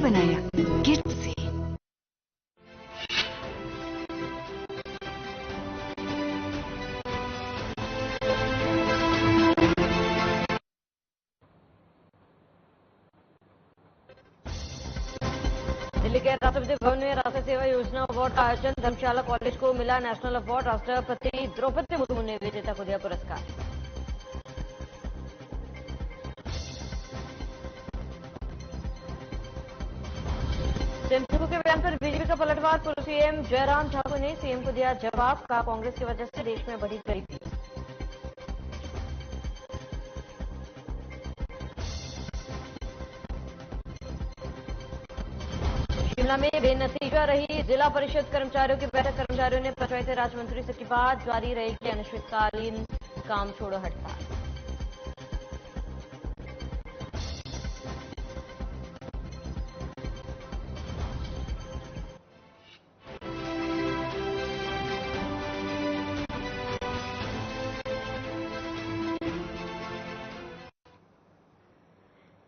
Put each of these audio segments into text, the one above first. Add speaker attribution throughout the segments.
Speaker 1: भी बनाया गिफ्ट से।
Speaker 2: दिल्ली के राष्ट्रपति भवन में राष्ट्रीय सेवा योजना अवार्ड का आयोजन। धर्मशाला कॉलेज को मिला नेशनल अवार्ड। राष्ट्रपति द्रौपदी मुर्मू ने विजेता को दिया पुरस्कार। सीएम सुक्खू के बयान पर बीजेपी का पलटवार। पूर्व सीएम जयराम ठाकुर ने सीएम को दिया जवाब। कहा, कांग्रेस की वजह से देश में बढ़ी गरीबी। शिमला में बेनतीजा रही जिला परिषद कर्मचारियों की बैठक। कर्मचारियों ने पंचायती राज मंत्री से की बात। जारी रहेगी अनिश्चितकालीन काम छोड़ो हड़ताल।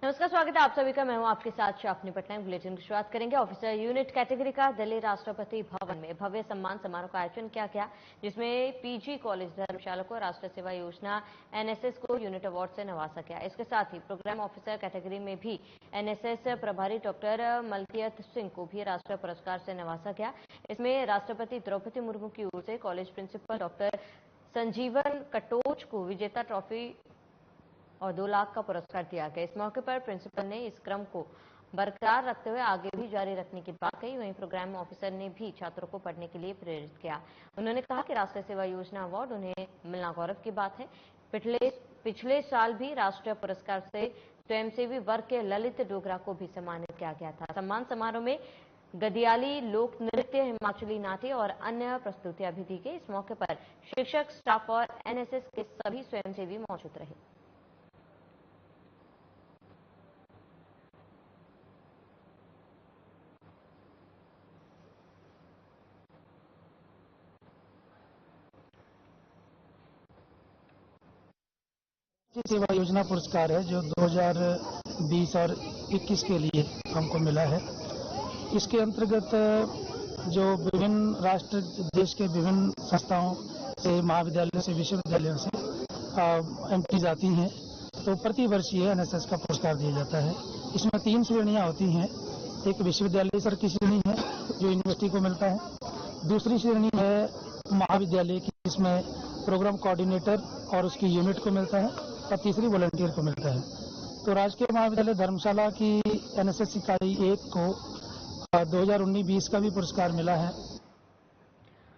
Speaker 2: नमस्कार, स्वागत है आप सभी का। मैं हूं आपके साथ शाफनी पटनायक। बुलेटिन की शुरुआत करेंगे ऑफिसर यूनिट कैटेगरी का। दिल्ली राष्ट्रपति भवन में भव्य सम्मान समारोह का आयोजन किया गया, जिसमें पीजी कॉलेज धर्मशाला को राष्ट्रीय सेवा योजना एनएसएस को यूनिट अवार्ड से नवाजा गया। इसके साथ ही प्रोग्राम ऑफिसर कैटेगरी में भी एनएसएस प्रभारी डॉक्टर मलकियत सिंह को भी राष्ट्रीय पुरस्कार से नवाजा गया। इसमें राष्ट्रपति द्रौपदी मुर्मू की ओर से कॉलेज प्रिंसिपल डॉक्टर संजीवन कटोच को विजेता ट्रॉफी और 2 लाख का पुरस्कार दिया गया। इस मौके पर प्रिंसिपल ने इस क्रम को बरकरार रखते हुए आगे भी जारी रखने की बात कही। वहीं प्रोग्राम ऑफिसर ने भी छात्रों को पढ़ने के लिए प्रेरित किया। उन्होंने कहा कि राष्ट्रीय सेवा योजना अवार्ड उन्हें मिलना गौरव की बात है। पिछले साल भी राष्ट्रीय पुरस्कार से स्वयंसेवी वर्ग के ललित डोगरा को भी सम्मानित किया गया था। सम्मान समारोह में गदियाली लोक नृत्य, हिमाचली नाट्य और अन्य प्रस्तुतियां भी दी गई। इस मौके पर शिक्षक, स्टाफ और एनएसएस के सभी स्वयंसेवी मौजूद रहे।
Speaker 3: सेवा योजना पुरस्कार है जो 2020 और 21 के लिए हमको मिला है। इसके अंतर्गत जो विभिन्न राष्ट्र देश के विभिन्न संस्थाओं से, महाविद्यालयों से, विश्वविद्यालयों से एंट्रीज आती हैं, तो प्रति वर्ष ये एनएसएस का पुरस्कार दिया जाता है। इसमें 3 श्रेणियां होती हैं। एक विश्वविद्यालय स्तर की श्रेणी है जो यूनिवर्सिटी को मिलता है। दूसरी श्रेणी है महाविद्यालय की, जिसमें प्रोग्राम कोऑर्डिनेटर और उसकी यूनिट को मिलता है, और तीसरी वॉलंटियर को मिलता है। तो राजकीय महाविद्यालय धर्मशाला की एनएसएस इकाई 1 को 2019-20 का भी पुरस्कार मिला है।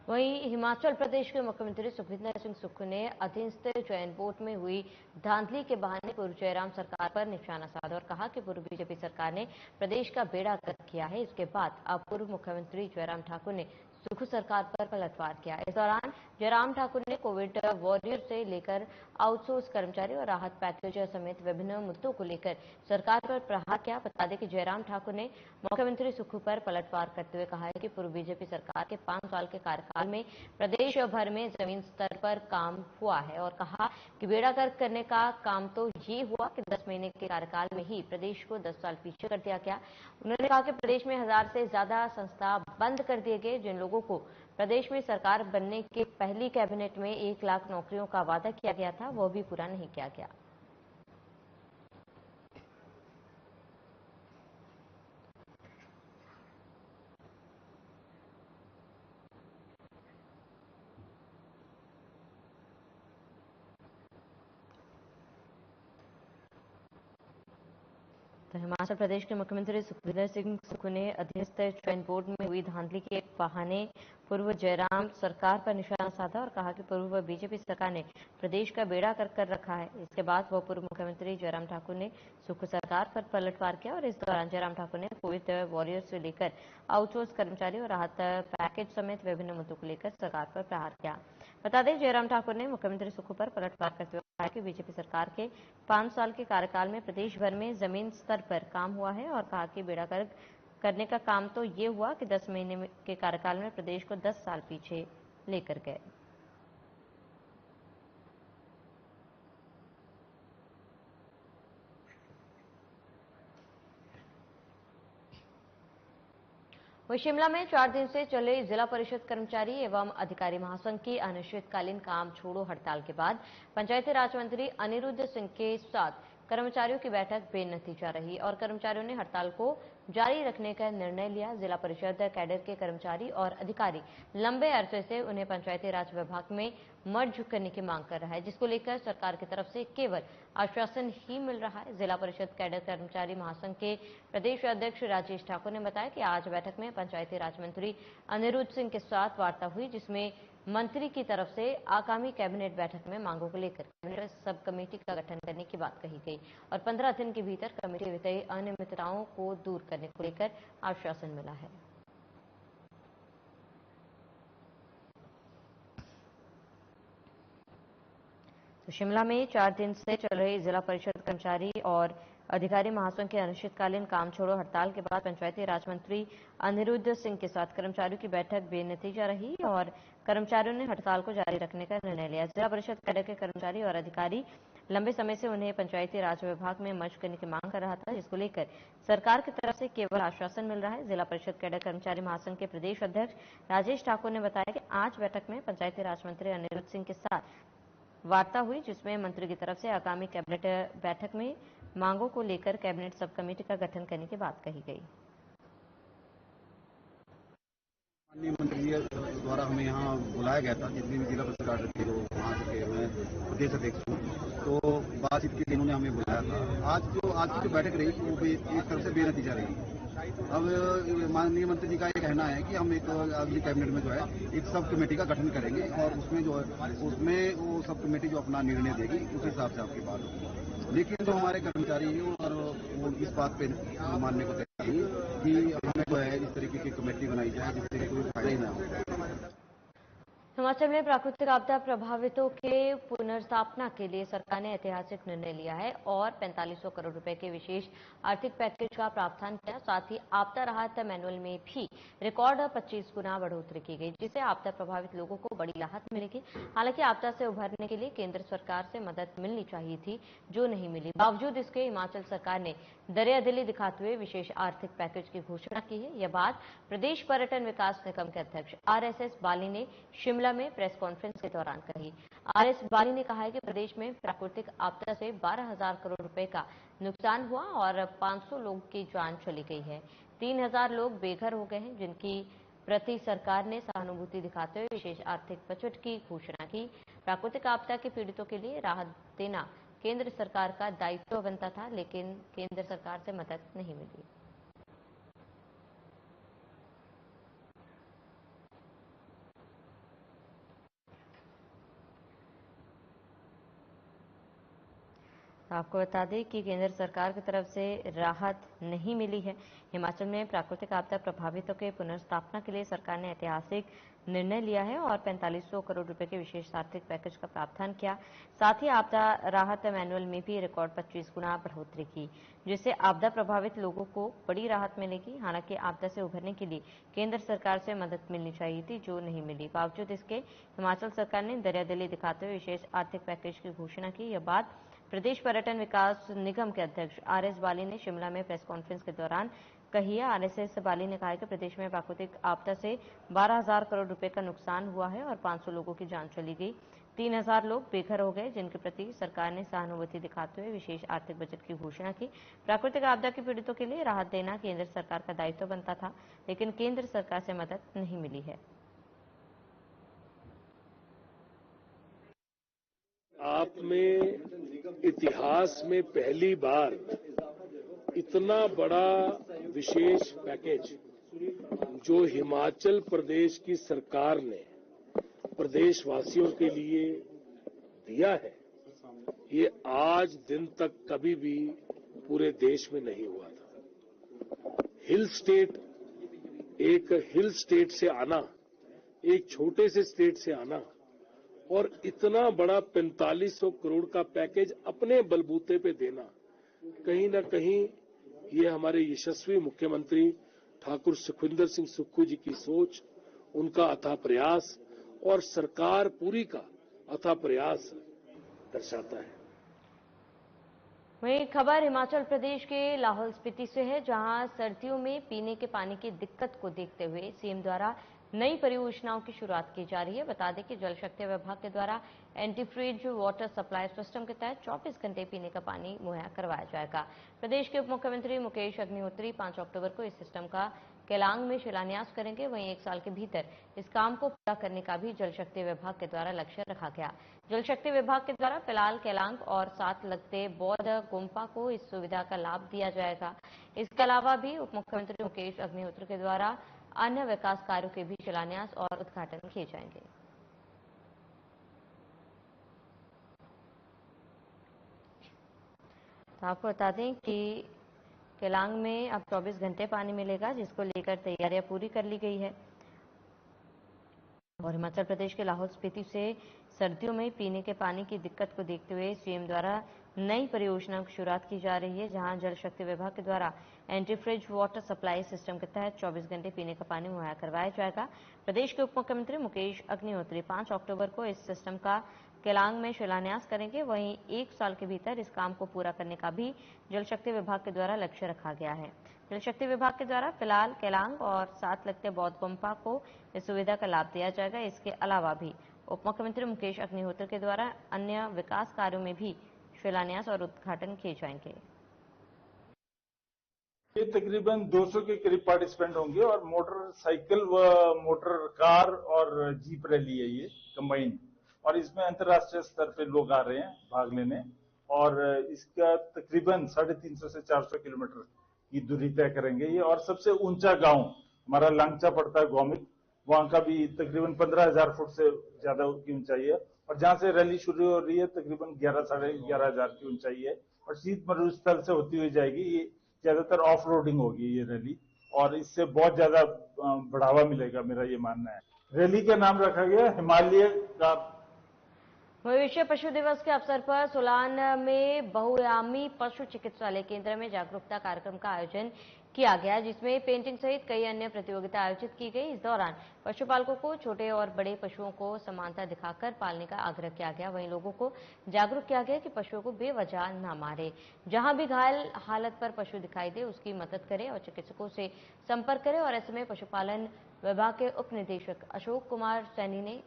Speaker 2: वहीं हिमाचल प्रदेश के मुख्यमंत्री सुखविंदर सिंह सुक्खू ने अधीनस्थ चयन बोर्ड में हुई धांधली के बहाने पूर्व जयराम सरकार पर निशाना साधा और कहा कि पूर्व बीजेपी सरकार ने प्रदेश का बेड़ा गर्क किया है। इसके बाद अब पूर्व मुख्यमंत्री जयराम ठाकुर ने सुक्खू सरकार पर पलटवार किया। इस दौरान जयराम ठाकुर ने कोविड वॉरियर से लेकर आउटसोर्स कर्मचारी और राहत पैकेज समेत विभिन्न मुद्दों को लेकर सरकार पर प्रहार किया। बता दें कि जयराम ठाकुर ने मुख्यमंत्री सुक्खू पर पलटवार करते हुए कहा है कि पूर्व बीजेपी सरकार के 5 साल के कार्यकाल में प्रदेश भर में जमीन स्तर पर काम हुआ है और कहा कि बेड़ा गर्क करने का काम तो ये हुआ कि 10 महीने के कार्यकाल में ही प्रदेश को 10 साल पीछे कर दिया गया। उन्होंने कहा कि प्रदेश में 1000 से ज्यादा संस्था बंद कर दिए गए। जिन लोगों को प्रदेश में सरकार बनने के पहली कैबिनेट में 1 लाख नौकरियों का वादा किया गया था, वह भी पूरा नहीं किया गया। तो हिमाचल प्रदेश के मुख्यमंत्री सुखविंदर सिंह सुक्खू ने अधीनस्थ चयन बोर्ड में हुई धांधली के बहाने पूर्व जयराम सरकार पर निशाना साधा और कहा कि पूर्व बीजेपी सरकार ने प्रदेश का बेड़ा गर्क कर रखा है। इसके बाद वह पूर्व मुख्यमंत्री जयराम ठाकुर ने सुक्खू सरकार पर पलटवार किया और इस दौरान जयराम ठाकुर ने कोविड वॉरियर्स से लेकर आउटसोर्स कर्मचारी और राहत पैकेज समेत विभिन्न मुद्दों को लेकर सरकार पर प्रहार किया। बता दें, जयराम ठाकुर ने मुख्यमंत्री सुक्खू पर पलटवार करते हुए कहा कि बीजेपी सरकार के 5 साल के कार्यकाल में प्रदेश भर में जमीन स्तर पर काम हुआ है और कहा कि बेड़ा गर्क करने का काम तो ये हुआ कि 10 महीने के कार्यकाल में प्रदेश को 10 साल पीछे लेकर गए। वहीं शिमला में 4 दिन से चले जिला परिषद कर्मचारी एवं अधिकारी महासंघ की अनिश्चितकालीन काम छोड़ो हड़ताल के बाद पंचायती राज मंत्री अनिरुद्ध सिंह के साथ कर्मचारियों की बैठक बेनतीजा रही और कर्मचारियों ने हड़ताल को जारी रखने का निर्णय लिया। जिला परिषद कैडर के कर्मचारी और अधिकारी लंबे अरसे से उन्हें पंचायती राज विभाग में मर्ज करने की मांग कर रहा है, जिसको लेकर सरकार की तरफ से केवल आश्वासन ही मिल रहा है। जिला परिषद कैडर कर्मचारी महासंघ के प्रदेश अध्यक्ष राजेश ठाकुर ने बताया कि आज बैठक में पंचायती राज मंत्री अनिरुद्ध सिंह के साथ वार्ता हुई, जिसमें मंत्री की तरफ से आगामी कैबिनेट बैठक में मांगों को लेकर कैबिनेट सब कमेटी का गठन करने की बात कही गई और 15 दिन के भीतर कमेटी वित्तीय अनियमितताओं को दूर करने को लेकर आश्वासन मिला है। तो शिमला में 4 दिन से चल रही जिला परिषद कर्मचारी और अधिकारी महासंघ के अनिश्चितकालीन काम छोड़ो हड़ताल के बाद पंचायती राज मंत्री अनिरुद्ध सिंह के साथ कर्मचारियों की बैठक बेनतीजा रही और कर्मचारियों ने हड़ताल को जारी रखने का निर्णय लिया। जिला परिषद कैडर के कर्मचारी और अधिकारी लंबे समय से उन्हें पंचायती राज विभाग में मर्ज करने की मांग कर रहा था, जिसको लेकर सरकार की तरफ से केवल आश्वासन मिल रहा है। जिला परिषद कैडर कर्मचारी महासंघ के प्रदेश अध्यक्ष राजेश ठाकुर ने बताया कि आज बैठक में पंचायती राज मंत्री अनिरुद्ध सिंह के साथ वार्ता हुई, जिसमें मंत्री की तरफ से आगामी कैबिनेट बैठक में मांगों को लेकर कैबिनेट सब कमेटी का गठन करने की बात कही गई।
Speaker 1: माननीय मंत्री जी द्वारा हमें यहाँ बुलाया गया था, जितने भी जिला परिषद थे जो वहाँ के मैं प्रदेश अध्यक्ष हूँ, तो बातचीत के लिए इन्होंने हमें बुलाया था। आज की जो बैठक रही वो एक तरफ से बेनतीजा रही। अब माननीय मंत्री जी का ये कहना है कि हम एक अगली कैबिनेट में जो है एक सब कमेटी का गठन करेंगे और उसमें वो सब कमेटी जो अपना निर्णय देगी उस हिसाब से आपकी बात होगी। लेकिन जो हमारे कर्मचारी हैं और वो इस बात पे मानने को तैयार नहीं कि हमें जो है इस तरीके की कमेटी बनाई जाए जिससे कोई फायदा ही ना हो।
Speaker 2: हिमाचल में प्राकृतिक आपदा प्रभावितों के पुनर्स्थापना के लिए सरकार ने ऐतिहासिक निर्णय लिया है और 4500 करोड़ रुपए के विशेष आर्थिक पैकेज का प्रावधान किया। साथ ही आपदा राहत मैनुअल में भी रिकॉर्ड 25 गुना बढ़ोतरी की गई, जिससे आपदा प्रभावित लोगों को बड़ी राहत मिलेगी। हालांकि आपदा से उभरने के लिए केंद्र सरकार से मदद मिलनी चाहिए थी, जो नहीं मिली। बावजूद इसके हिमाचल सरकार ने दरियादिली दिखाते हुए विशेष आर्थिक पैकेज की घोषणा की है। यह बात प्रदेश पर्यटन विकास निगम के अध्यक्ष RSS बाली ने शिमला में प्रेस कॉन्फ्रेंस के दौरान कही। RS बाली ने कहा है कि प्रदेश में प्राकृतिक आपदा से 12,000 करोड़ रुपए का नुकसान हुआ और 500 लोगों की जान चली गई है। 3,000 लोग बेघर हो गए हैं, जिनकी प्रति सरकार ने सहानुभूति दिखाते हुए विशेष आर्थिक बजट की घोषणा की। प्राकृतिक आपदा के पीड़ितों के लिए राहत देना केंद्र सरकार का दायित्व बनता था, लेकिन केंद्र सरकार से मदद नहीं मिली। आपको बता दें कि केंद्र सरकार की तरफ से राहत नहीं मिली है। हिमाचल में प्राकृतिक आपदा प्रभावितों के पुनर्स्थापना के लिए सरकार ने ऐतिहासिक निर्णय लिया है और 4500 करोड़ रुपए के विशेष आर्थिक पैकेज का प्रावधान किया। साथ ही आपदा राहत मैनुअल में भी रिकॉर्ड 25 गुना बढ़ोतरी की, जिससे आपदा प्रभावित लोगों को बड़ी राहत मिलेगी। हालांकि आपदा से उभरने के लिए केंद्र सरकार से मदद मिलनी चाहिए थी, जो नहीं मिली। बावजूद इसके हिमाचल सरकार ने दरियादिली दिखाते हुए विशेष आर्थिक पैकेज की घोषणा की। यह बात प्रदेश पर्यटन विकास निगम के अध्यक्ष RS बाली ने शिमला में प्रेस कॉन्फ्रेंस के दौरान कही है। RSS बाली ने कहा है कि प्रदेश में प्राकृतिक आपदा से 12,000 करोड़ रुपए का नुकसान हुआ है और 500 लोगों की जान चली गई। 3,000 लोग बेघर हो गए, जिनके प्रति सरकार ने सहानुभूति दिखाते हुए विशेष आर्थिक बजट की घोषणा की। प्राकृतिक आपदा के पीड़ितों के लिए राहत देना केंद्र सरकार का दायित्व बनता था, लेकिन केंद्र सरकार से मदद नहीं मिली है।
Speaker 4: आप में इतिहास में पहली बार इतना बड़ा विशेष पैकेज जो हिमाचल प्रदेश की सरकार ने प्रदेशवासियों के लिए दिया है, ये आज दिन तक कभी भी पूरे देश में नहीं हुआ था। एक हिल स्टेट से आना, एक छोटे से स्टेट से आना और इतना बड़ा 4500 करोड़ का पैकेज अपने बलबूते पे देना, कहीं न कहीं ये हमारे यशस्वी मुख्यमंत्री ठाकुर सुखविंदर सिंह सुक्खू जी की सोच, उनका अथाह प्रयास और सरकार पूरी का अथाह प्रयास दर्शाता है।
Speaker 2: वहीं खबर हिमाचल प्रदेश के लाहौल स्पीति से है, जहां सर्दियों में पीने के पानी की दिक्कत को देखते हुए सीएम द्वारा नई परियोजनाओं की शुरुआत की जा रही है। बता दें कि जल शक्ति विभाग के द्वारा anti fridge water supply system के तहत 24 घंटे पीने का पानी मुहैया करवाया जाएगा। प्रदेश के उप मुख्यमंत्री मुकेश अग्निहोत्री 5 अक्टूबर को इस सिस्टम का केलांग में शिलान्यास करेंगे। वहीं 1 साल के भीतर इस काम को पूरा करने का भी जल शक्ति विभाग के द्वारा लक्ष्य रखा गया। जल शक्ति विभाग के द्वारा फिलहाल केलांग और साथ लगते बौद्ध गुम्पा को इस सुविधा का लाभ दिया जाएगा। इसके अलावा भी उप मुख्यमंत्री मुकेश अग्निहोत्री के द्वारा अन्य विकास कार्यों के भी शिलान्यास और उद्घाटन किए जाएंगे। तो आपको बता दें कि केलांग में अब 24 घंटे पानी मिलेगा, जिसको लेकर तैयारियां पूरी कर ली गई है। और हिमाचल प्रदेश के लाहौल स्पीति से सर्दियों में पीने के पानी की दिक्कत को देखते हुए सीएम द्वारा नई परियोजना की शुरुआत की जा रही है, जहां जल शक्ति विभाग के द्वारा anti fridge water supply system के तहत 24 घंटे पीने का पानी मुहैया करवाया जाएगा। प्रदेश के उप मुख्यमंत्री मुकेश अग्निहोत्री 5 अक्टूबर को इस सिस्टम का केलांग में शिलान्यास करेंगे। वहीं 1 साल के भीतर इस काम को पूरा करने का भी जल शक्ति विभाग के द्वारा लक्ष्य रखा गया है। जल शक्ति विभाग के द्वारा फिलहाल केलांग और साथ लगते बौद्ध गुम्पा को इस सुविधा का लाभ दिया जाएगा। इसके अलावा भी उप मुख्यमंत्री मुकेश अग्निहोत्री के द्वारा अन्य विकास कार्यों में भी शिलान्यास और उद्घाटन किए जाएंगे।
Speaker 5: ये तकरीबन 200 के करीब पार्टिसिपेंट होंगे और मोटरसाइकिल व मोटर कार और जीप रैली है ये कंबाइंड, और इसमें अंतर्राष्ट्रीय स्तर पे लोग आ रहे हैं भाग लेने। और इसका तकरीबन 350 से 400 किलोमीटर की दूरी तय करेंगे ये। और सबसे ऊंचा गांव हमारा लांगचा पड़ता है गौमिक, वहां का भी तकरीबन 15,000 फुट से ज्यादा की ऊंचाई है। और जहां से रैली शुरू हो रही है तकरीबन 11-11,500 की ऊंचाई है और शीत मरुस्थल से होती हुई जाएगी। ये ज्यादातर ऑफ रोडिंग होगी ये रैली, और इससे बहुत ज्यादा बढ़ावा मिलेगा, मेरा ये मानना है। रैली का नाम रखा गया हिमालय का।
Speaker 2: विश्व पशु दिवस के अवसर पर सोलान में बहुआयामी पशु चिकित्सालय केंद्र में जागरूकता कार्यक्रम का आयोजन किया गया, जिसमें पेंटिंग सहित कई अन्य प्रतियोगिता आयोजित की गई। इस दौरान पशुपालकों को छोटे और बड़े पशुओं को समानता दिखाकर पालने का आग्रह किया गया। वहीं लोगों को जागरूक किया गया कि पशुओं को बेवजह न मारे, जहां भी घायल हालत पर पशु दिखाई दे उसकी मदद करें और चिकित्सकों से संपर्क करें। और ऐसे में पशुपालन विभाग के उप निदेशक अशोक कुमार सैनी ने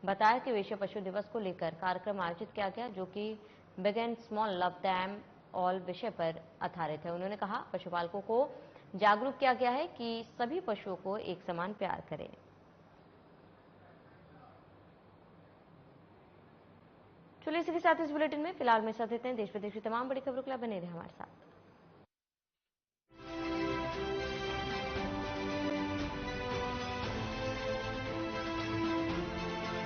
Speaker 2: बताया कि विश्व पशु दिवस को लेकर कार्यक्रम आयोजित किया गया, जो कि big and small love them all विषय पर आधारित है। उन्होंने कहा पशुपालकों को जागरूक किया गया है कि सभी पशुओं को एक समान प्यार करें। चलिए इसी के साथ इस बुलेटिन में फिलहाल में साथ देते हैं। देश विदेश की तमाम बड़ी खबरों के लिए बने रहे हमारे साथ।